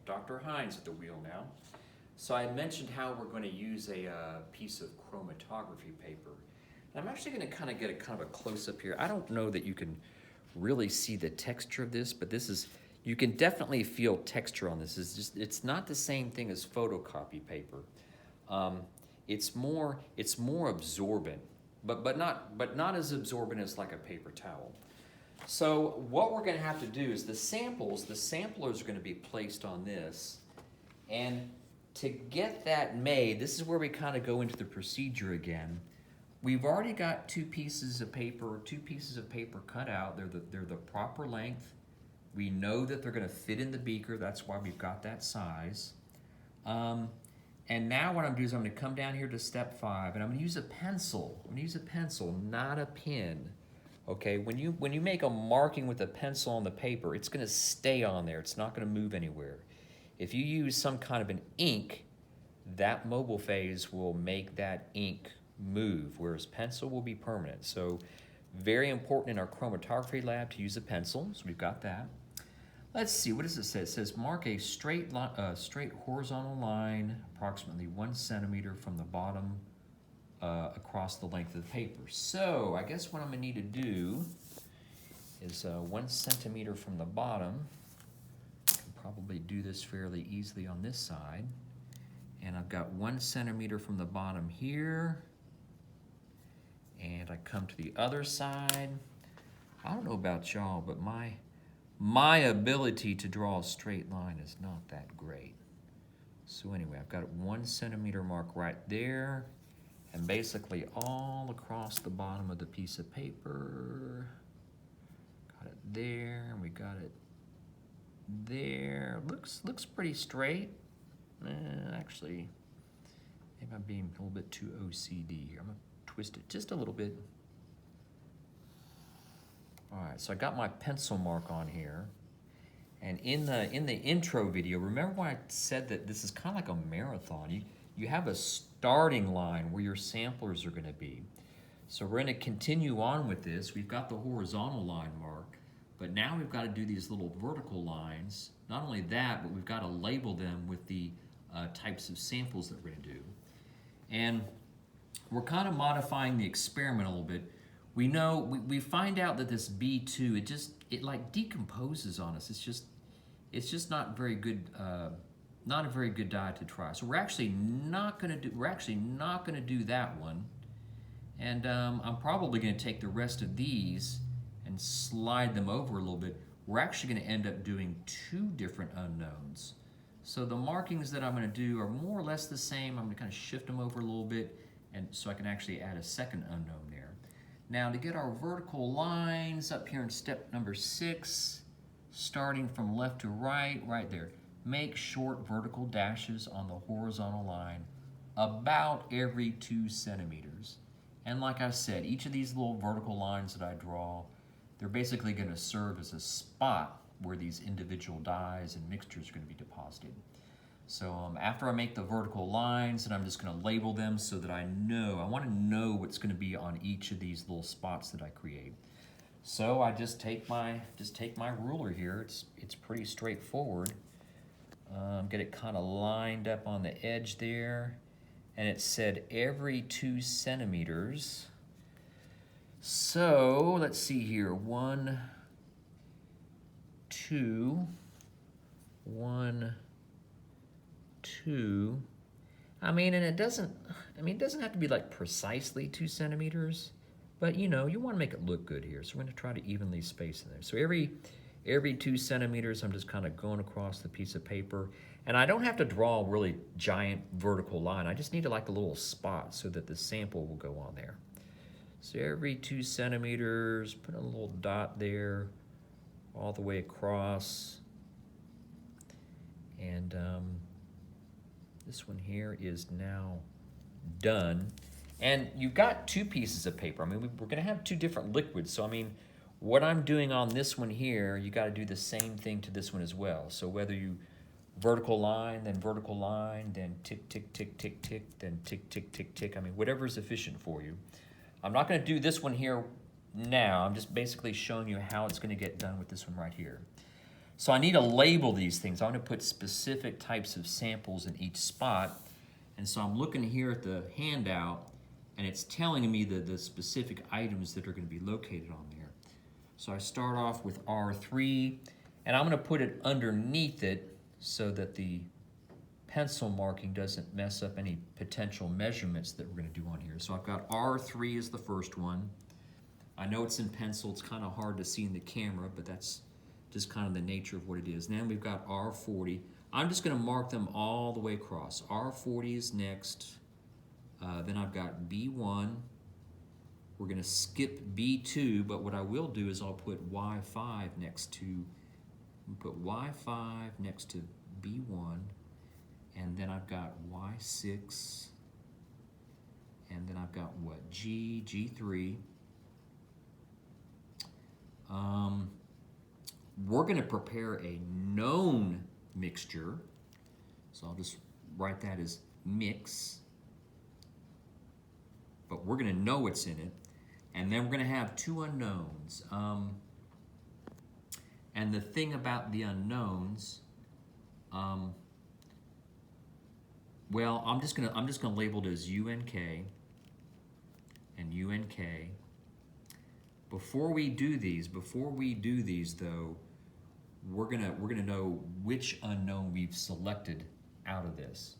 Dr. Hines at the wheel now. So I mentioned how we're going to use a piece of chromatography paper. And I'm actually going to kind of get a close-up here. I don't know that you can really see the texture of this, but this is, you can definitely feel texture on this. It's not the same thing as photocopy paper. It's more absorbent, but not as absorbent as like a paper towel. So what we're going to have to do is the samplers are going to be placed on this, and to get that made, this is where we kind of go into the procedure again. We've already got two pieces of paper cut out. They're the proper length. We know that they're going to fit in the beaker. That's why we've got that size. And now what I'm going to do is I'm going to come down here to step 5, and I'm going to use a pencil. I'm going to use a pencil, not a pen. Okay, when you make a marking with a pencil on the paper, it's going to stay on there. It's not going to move anywhere. If you use some kind of an ink, that mobile phase will make that ink move, whereas pencil will be permanent. So very important in our chromatography lab to use a pencil. So we've got that. Let's see, what does it say? It says mark a straight horizontal line approximately 1 centimeter from the bottom across the length of the paper. So I guess what I'm going to need to do is 1 centimeter from the bottom. I can probably do this fairly easily on this side. And I've got 1 centimeter from the bottom here. And I come to the other side. I don't know about y'all, but my ability to draw a straight line is not that great. So anyway, I've got 1 centimeter mark right there, and basically all across the bottom of the piece of paper. Got it there, and we got it there. Looks pretty straight. Actually, maybe I'm being a little bit too OCD here. I'm gonna twist it just a little bit. All right, so I got my pencil mark on here. And in the intro video, remember when I said that this is kind of like a marathon? You have a starting line where your samplers are going to be. So we're going to continue on with this. We've got the horizontal line mark, but now we've got to do these little vertical lines. Not only that, but we've got to label them with the types of samples that we're going to do. And we're kind of modifying the experiment a little bit. We know, we find out that this B2, it like decomposes on us. It's just not very good, not a very good diet to try. So we're actually not going to do that one. And I'm probably going to take the rest of these and slide them over a little bit. We're actually going to end up doing 2 different unknowns. So the markings that I'm going to do are more or less the same. I'm going to kind of shift them over a little bit, and so I can actually add a second unknown there. Now to get our vertical lines up here in step number 6, starting from left to right, right there, make short vertical dashes on the horizontal line about every 2 centimeters. And like I said, each of these little vertical lines that I draw, they're basically going to serve as a spot where these individual dyes and mixtures are going to be deposited. So after I make the vertical lines, and I'm just going to label them so that I want to know what's going to be on each of these little spots that I create. So I just take my ruler here. It's pretty straightforward. Get it kind of lined up on the edge there, and it said every 2 centimeters. So let's see here, 1, 2, 1, 2. And it doesn't have to be like precisely 2 centimeters, but you want to make it look good here. So we're going to try to evenly space in there. So every 2 centimeters, I'm just kind of going across the piece of paper, and I don't have to draw a really giant vertical line. I just need like a little spot so that the sample will go on there. So every 2 centimeters, put a little dot there, all the way across, and this one here is now done. And you've got 2 pieces of paper. We're going to have 2 different liquids. So, what I'm doing on this one here, you got to do the same thing to this one as well. So whether you vertical line, then tick, tick, tick, tick, tick, then tick, tick, tick, tick. Whatever is efficient for you. I'm not going to do this one here now. I'm just basically showing you how it's going to get done with this one right here. So I need to label these things. I want to put specific types of samples in each spot. And so I'm looking here at the handout, and it's telling me the specific items that are going to be located on there. So I start off with R3, and I'm going to put it underneath it so that the pencil marking doesn't mess up any potential measurements that we're going to do on here. So I've got R3 is the first one. I know it's in pencil. It's kind of hard to see in the camera, but that's just kind of the nature of what it is. Then we've got R40. I'm just going to mark them all the way across. R40 is next. Then I've got B1. We're going to skip B2, but what I will do is I'll put Y5 next to, B1, and then I've got Y6, and then I've got what, G3. We're going to prepare a known mixture, so I'll just write that as mix, but we're going to know what's in it. And then we're going to have two unknowns. And the thing about the unknowns, well, I'm just gonna label it as UNK and UNK. Before we do these though, we're gonna know which unknown we've selected out of this.